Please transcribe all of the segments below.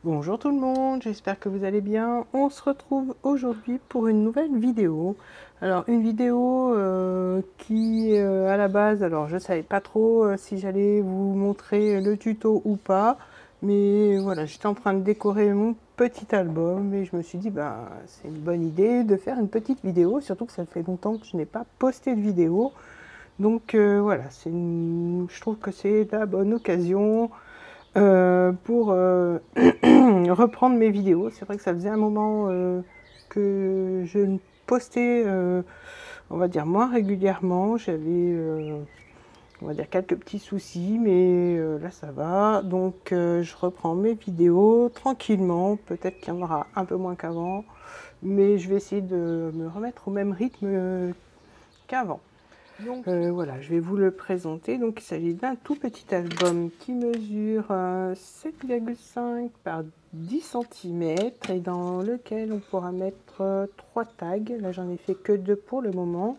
Bonjour tout le monde, j'espère que vous allez bien. On se retrouve aujourd'hui pour une nouvelle vidéo. Alors une vidéo qui à la base, alors je savais pas trop si j'allais vous montrer le tuto ou pas, mais voilà, j'étais en train de décorer mon petit album et je me suis dit bah c'est une bonne idée de faire une petite vidéo, surtout que ça fait longtemps que je n'ai pas posté de vidéo. Donc voilà, je trouve que c'est la bonne occasion pour reprendre mes vidéos. C'est vrai que ça faisait un moment que je ne postais, on va dire, moins régulièrement. J'avais, on va dire, quelques petits soucis, mais là ça va. Donc je reprends mes vidéos tranquillement. Peut-être qu'il y en aura un peu moins qu'avant, mais je vais essayer de me remettre au même rythme qu'avant. Donc voilà, je vais vous le présenter. Donc il s'agit d'un tout petit album qui mesure 7,5 par 10 cm et dans lequel on pourra mettre 3 tags. Là j'en ai fait que 2 pour le moment.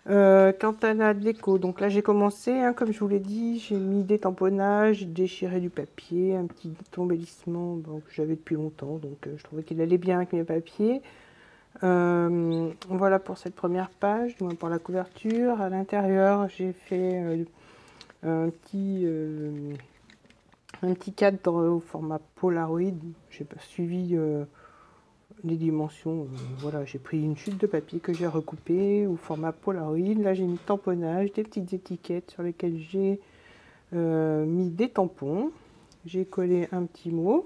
Quant à la déco, donc là j'ai commencé, hein, comme je vous l'ai dit, j'ai mis des tamponnages, déchiré du papier, un petit embellissement que j'avais depuis longtemps, donc je trouvais qu'il allait bien avec mes papiers. Voilà pour cette première page, du moins pour la couverture. À l'intérieur, j'ai fait un petit cadre au format Polaroid. J'ai pas suivi les dimensions. Voilà, j'ai pris une chute de papier que j'ai recoupée au format Polaroid. Là, j'ai mis tamponnage, des petites étiquettes sur lesquelles j'ai mis des tampons. J'ai collé un petit mot.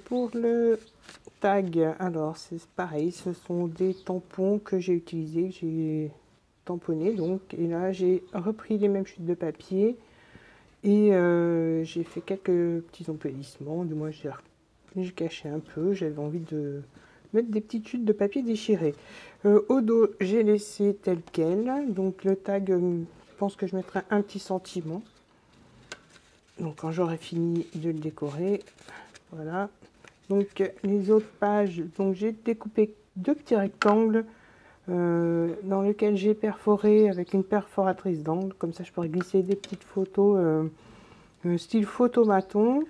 Pour le tag, alors c'est pareil, ce sont des tampons que j'ai utilisés, que j'ai tamponnés donc, et là j'ai repris les mêmes chutes de papier et j'ai fait quelques petits embellissements, du moins j'ai caché un peu, j'avais envie de mettre des petites chutes de papier déchirées. Au dos, j'ai laissé tel quel, donc le tag, je pense que je mettrai un petit sentiment. Donc quand j'aurai fini de le décorer, voilà. Donc les autres pages, donc j'ai découpé 2 petits rectangles dans lesquels j'ai perforé avec une perforatrice d'angle. Comme ça, je pourrais glisser des petites photos style photomaton.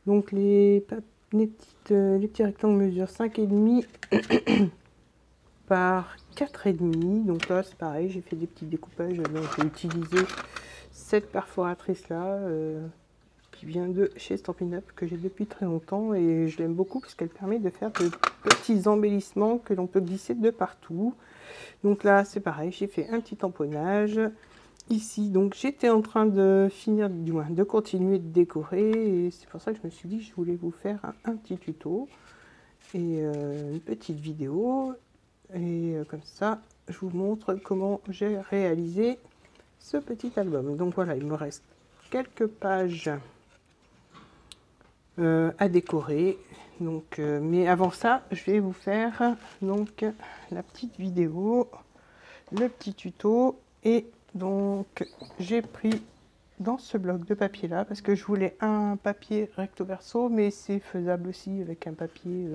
Donc les petits rectangles mesurent 5,5 par 4,5. Donc là, c'est pareil, j'ai fait des petits découpages. Donc j'ai utilisé cette perforatrice là. Qui vient de chez Stampin' Up, que j'ai depuis très longtemps et je l'aime beaucoup parce qu'elle permet de faire de petits embellissements que l'on peut glisser de partout. Donc là c'est pareil, j'ai fait un petit tamponnage ici. Donc j'étais en train de finir, du moins de continuer de décorer et c'est pour ça que je me suis dit que je voulais vous faire un petit tuto et une petite vidéo et comme ça je vous montre comment j'ai réalisé ce petit album. Donc voilà, il me reste quelques pages à décorer. Donc, mais avant ça, je vais vous faire donc la petite vidéo, le petit tuto. Et donc, j'ai pris dans ce bloc de papier là parce que je voulais un papier recto verso, mais c'est faisable aussi avec un papier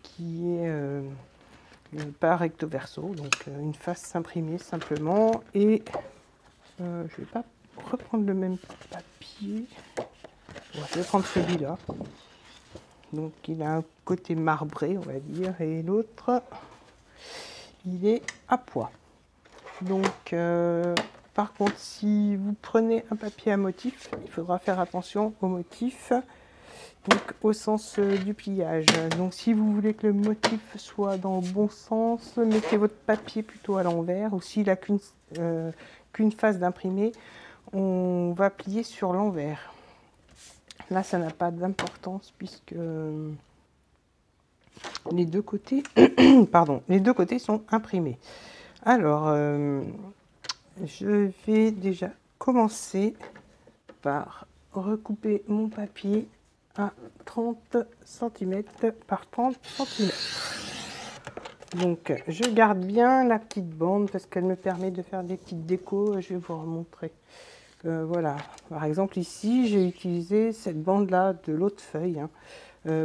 qui est pas recto verso, donc une face imprimée simplement. Et je vais pas reprendre le même papier. Bon, je vais prendre celui-là. Donc il a un côté marbré, on va dire, et l'autre, il est à pois. Donc, par contre, si vous prenez un papier à motif, il faudra faire attention au motif, donc au sens du pliage. Donc, si vous voulez que le motif soit dans le bon sens, mettez votre papier plutôt à l'envers, ou s'il n'a qu'une face d'imprimé, on va plier sur l'envers. Là, ça n'a pas d'importance puisque les deux côtés, pardon, les deux côtés sont imprimés. Alors, je vais déjà commencer par recouper mon papier à 30 cm par 30 cm. Donc, je garde bien la petite bande parce qu'elle me permet de faire des petites décos. Je vais vous remontrer. Voilà, par exemple ici, j'ai utilisé cette bande-là de l'autre feuille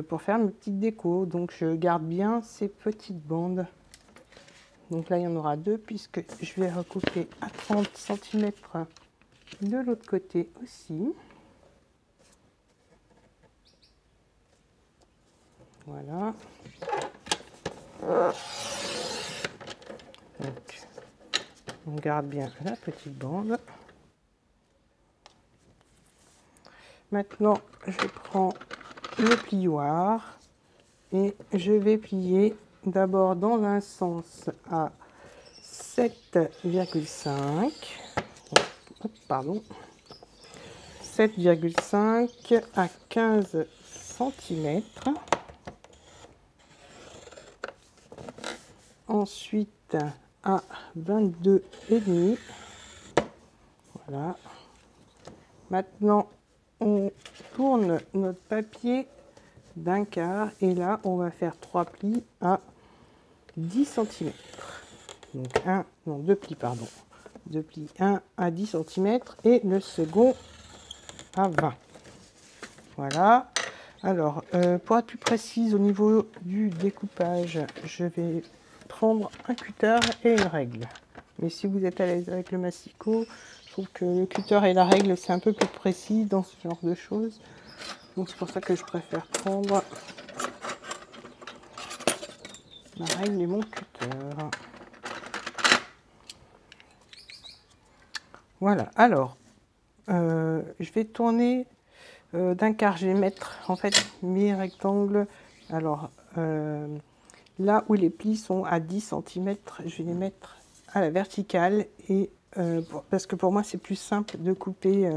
pour faire mes petites décos. Donc, je garde bien ces petites bandes. Donc là, il y en aura 2 puisque je vais recouper à 30 cm de l'autre côté aussi. Voilà. Donc, on garde bien la petite bande. Maintenant, je prends le plioir et je vais plier d'abord dans un sens à 7,5. Pardon. 7,5 à 15 cm. Ensuite à 22,5. Voilà. Maintenant, on tourne notre papier d'un quart et là, on va faire 3 plis à 10 cm. Donc 2 plis, pardon. 2 plis, 1 à 10 cm et le second à 20. Voilà. Alors, pour être plus précise au niveau du découpage, je vais prendre un cutter et une règle. Mais si vous êtes à l'aise avec le massicot, je trouve que le cutter et la règle, c'est un peu plus précis dans ce genre de choses. Donc c'est pour ça que je préfère prendre ma règle et mon cutter. Voilà, alors, je vais tourner d'un quart. Je vais mettre en fait mes rectangles. Alors, là où les plis sont à 10 cm, je vais les mettre à la verticale et parce que pour moi c'est plus simple de couper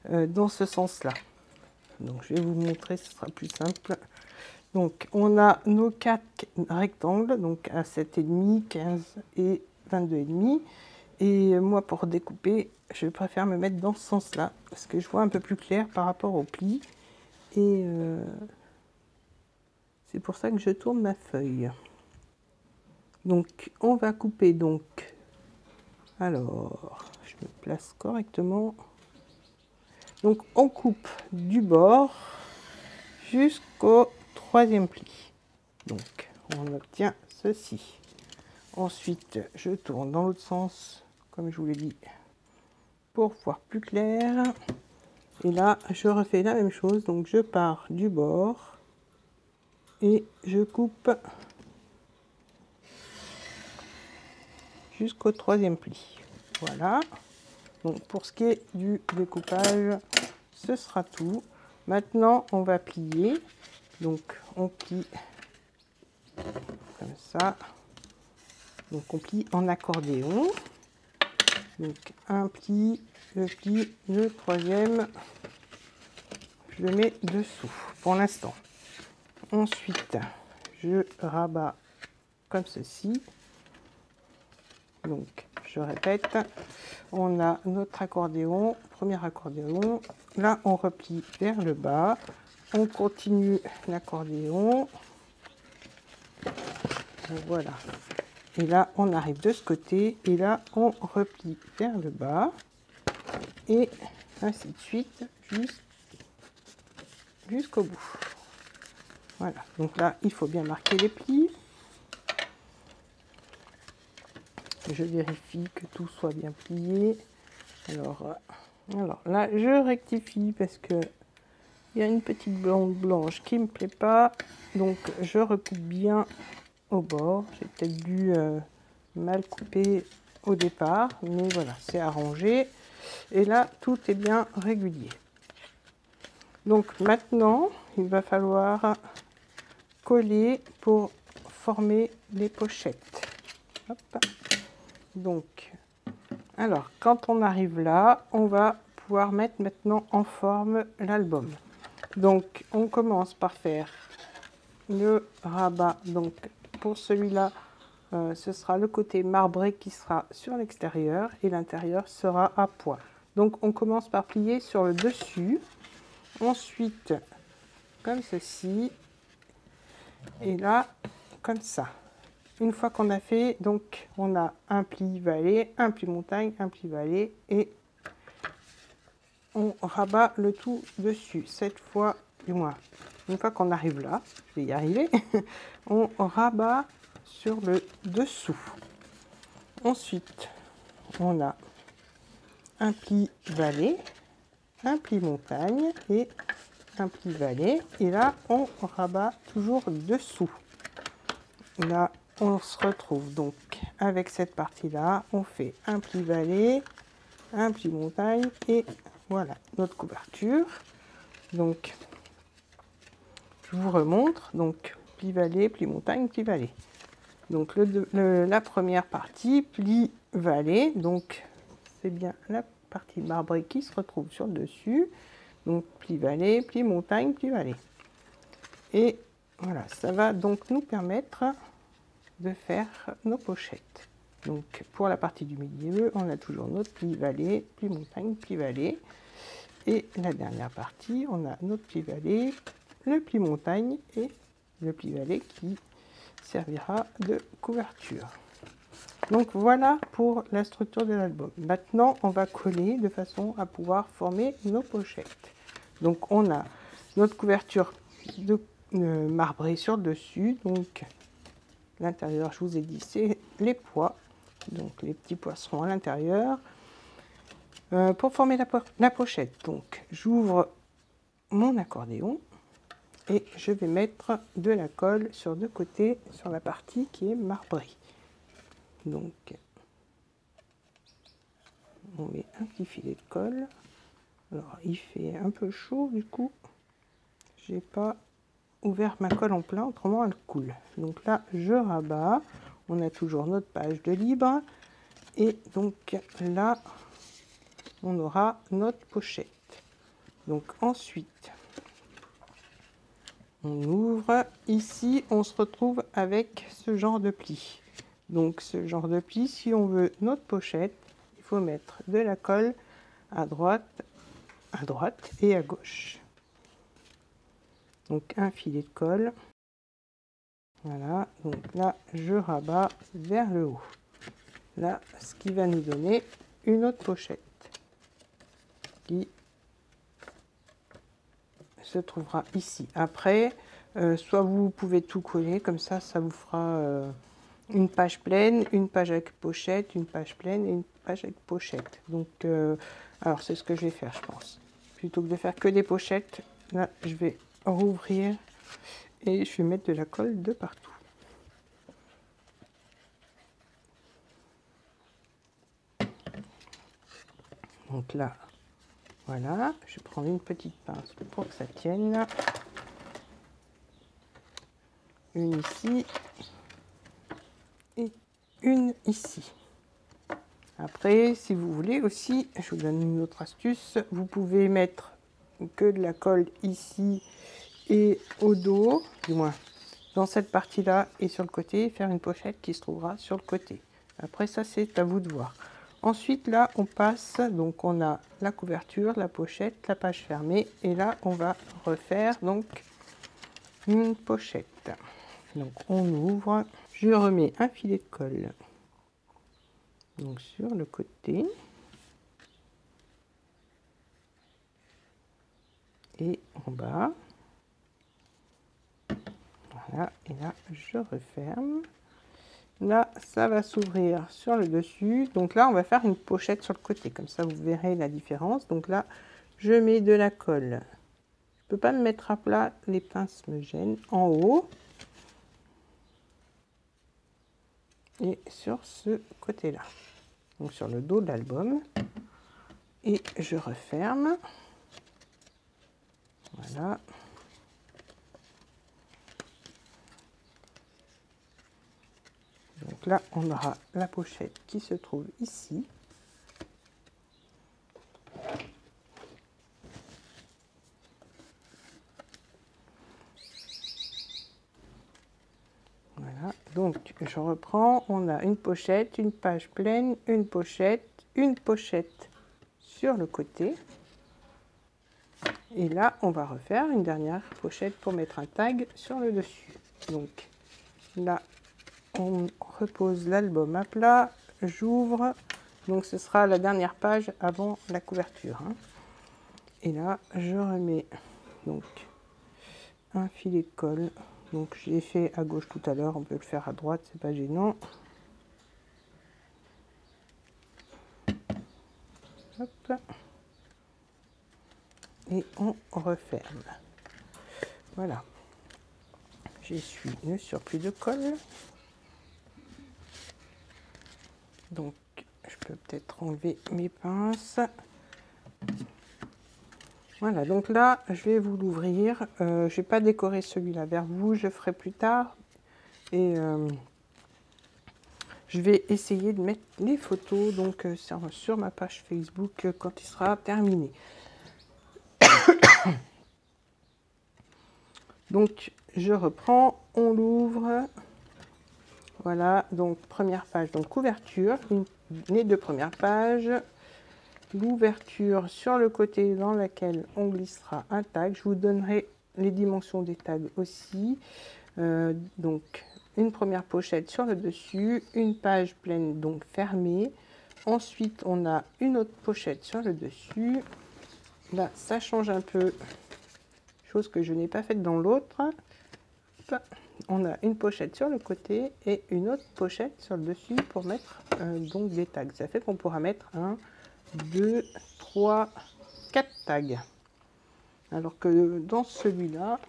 dans ce sens là. Donc je vais vous montrer, ce sera plus simple. Donc on a nos 4 rectangles, donc à 7,5, 15 et 22,5. Et moi pour découper, je préfère me mettre dans ce sens là parce que je vois un peu plus clair par rapport aux plis. Et c'est pour ça que je tourne ma feuille. Donc on va couper donc. Alors, je me place correctement. Donc on coupe du bord jusqu'au 3e pli. Donc on obtient ceci. Ensuite, je tourne dans l'autre sens, comme je vous l'ai dit, pour voir plus clair. Et là, je refais la même chose. Donc je pars du bord et je coupe jusqu'au 3e pli. Voilà. Donc pour ce qui est du découpage, ce sera tout. Maintenant, on va plier. Donc on plie comme ça. Donc on plie en accordéon. Donc un pli, le 3e, je le mets dessous pour l'instant. Ensuite, je rabats comme ceci. Donc je répète, on a notre accordéon, premier accordéon. Là, on replie vers le bas. On continue l'accordéon. Voilà. Et là, on arrive de ce côté. Et là, on replie vers le bas. Et ainsi de suite jusqu'au bout. Voilà. Donc là, il faut bien marquer les plis. Je vérifie que tout soit bien plié. Alors là, je rectifie parce que il y a une petite bande blanche qui me plaît pas. Donc, je recoupe bien au bord. J'ai peut-être dû mal couper au départ, mais voilà, c'est arrangé. Et là, tout est bien régulier. Donc maintenant, il va falloir coller pour former les pochettes. Hop. Donc, alors, quand on arrive là, on va pouvoir mettre maintenant en forme l'album. Donc, on commence par faire le rabat. Donc, pour celui-là, ce sera le côté marbré qui sera sur l'extérieur et l'intérieur sera à pois. Donc, on commence par plier sur le dessus. Ensuite, comme ceci. Et là, comme ça. Une fois qu'on a fait, donc, on a un pli vallée, un pli montagne, un pli vallée et on rabat le tout dessus. Cette fois, du moins, une fois qu'on arrive là, je vais y arriver, on rabat sur le dessous. Ensuite, on a un pli vallée, un pli montagne et un pli-valet et là on rabat toujours dessous. Là on se retrouve donc avec cette partie là, on fait un pli-valet, un pli-montagne et voilà notre couverture. Donc je vous remontre, donc pli-valet, pli-montagne, pli-valet. Donc la première partie, pli-valet, donc c'est bien la partie marbrée qui se retrouve sur le dessus. Donc pli-valet, pli-montagne, pli-valet. Et voilà, ça va donc nous permettre de faire nos pochettes. Donc pour la partie du milieu, on a toujours notre pli-valet, pli-montagne, pli-valet. Et la dernière partie, on a notre pli-valet, le pli-montagne et le pli-valet qui servira de couverture. Donc voilà pour la structure de l'album. Maintenant, on va coller de façon à pouvoir former nos pochettes. Donc on a notre couverture de marbrée sur le dessus. Donc l'intérieur, je vous ai dit, c'est les pois. Donc les petits pois seront à l'intérieur. Pour former la pochette, donc j'ouvre mon accordéon et je vais mettre de la colle sur deux côtés sur la partie qui est marbrée. Donc on met un petit filet de colle. Alors il fait un peu chaud, du coup j'ai pas ouvert ma colle en plein, autrement elle coule. Donc là je rabats, on a toujours notre page de libre et donc là on aura notre pochette. Donc ensuite on ouvre, ici on se retrouve avec ce genre de pli. Donc ce genre de pli, si on veut notre pochette, il faut mettre de la colle à droite et à gauche. Donc un filet de colle. Voilà, donc là je rabats vers le haut. Là, ce qui va nous donner une autre pochette qui se trouvera ici. Après, soit vous pouvez tout coller, comme ça vous fera une page pleine, une page avec pochette, une page pleine et une page avec pochette. Donc, alors c'est ce que je vais faire, je pense. Plutôt que de faire que des pochettes, là, je vais rouvrir et je vais mettre de la colle de partout. Donc là, voilà, je vais prendre une petite pince pour que ça tienne. Une ici et une ici. Après, si vous voulez aussi, je vous donne une autre astuce, vous pouvez mettre que de la colle ici et au dos, du moins dans cette partie-là et sur le côté, faire une pochette qui se trouvera sur le côté. Après ça, c'est à vous de voir. Ensuite, là, on passe, donc on a la couverture, la pochette, la page fermée, et là, on va refaire donc une pochette. Donc on ouvre, je remets un filet de colle donc sur le côté et en bas. Voilà, et là je referme. Là ça va s'ouvrir sur le dessus, donc là on va faire une pochette sur le côté, comme ça vous verrez la différence. Donc là je mets de la colle, je peux pas me mettre à plat, les pinces me gênent, en haut et sur ce côté là, donc sur le dos de l'album, et je referme. Voilà. Donc là, on aura la pochette qui se trouve ici. Voilà, donc je reprends, on a une pochette, une page pleine, une pochette sur le côté. Et là, on va refaire une dernière pochette pour mettre un tag sur le dessus. Donc là, on repose l'album à plat, j'ouvre, donc ce sera la dernière page avant la couverture, hein. Et là, je remets donc un filet de colle. Donc j'ai fait à gauche tout à l'heure, on peut le faire à droite, c'est pas gênant. Hop. Et on referme. Voilà. J'essuie le surplus de colle. Donc, je peux peut-être enlever mes pinces. Voilà, donc là, je vais vous l'ouvrir. Je ne vais pas décorer celui-là vers vous, je ferai plus tard. Et je vais essayer de mettre les photos donc, sur ma page Facebook quand il sera terminé. Donc, je reprends, on l'ouvre. Voilà, donc première page, donc couverture, les deux premières pages. L'ouverture sur le côté dans laquelle on glissera un tag. Je vous donnerai les dimensions des tags aussi. Donc une première pochette sur le dessus, une page pleine donc fermée. Ensuite on a une autre pochette sur le dessus. Là ça change un peu, chose que je n'ai pas faite dans l'autre. On a une pochette sur le côté et une autre pochette sur le dessus pour mettre donc des tags. Ça fait qu'on pourra mettre 1, 2, 3, 4 tags. Alors que dans celui-là,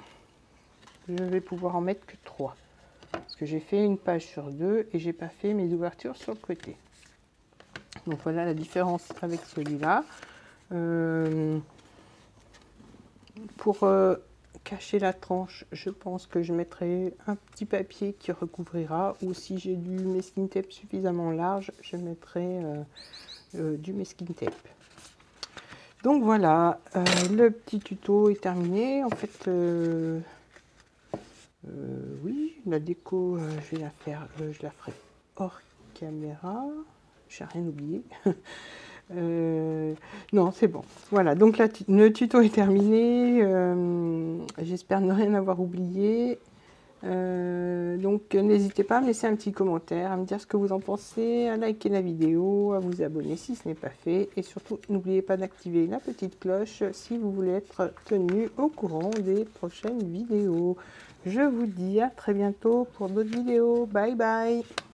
je vais pouvoir en mettre que 3. Parce que j'ai fait une page sur 2 et j'ai pas fait mes ouvertures sur le côté. Donc voilà la différence avec celui-là. Pour cacher la tranche, je pense que je mettrai un petit papier qui recouvrira. Ou si j'ai du masking tape suffisamment large, je mettrai du masking tape. Donc voilà, le petit tuto est terminé. En fait, oui, la déco, je vais la faire, je la ferai hors caméra. J'ai rien oublié. Non, c'est bon. Voilà, donc le tuto est terminé. J'espère ne rien avoir oublié. Donc n'hésitez pas à me laisser un petit commentaire, à me dire ce que vous en pensez, à liker la vidéo, à vous abonner si ce n'est pas fait. Et surtout, n'oubliez pas d'activer la petite cloche si vous voulez être tenu au courant des prochaines vidéos. Je vous dis à très bientôt pour d'autres vidéos. Bye bye!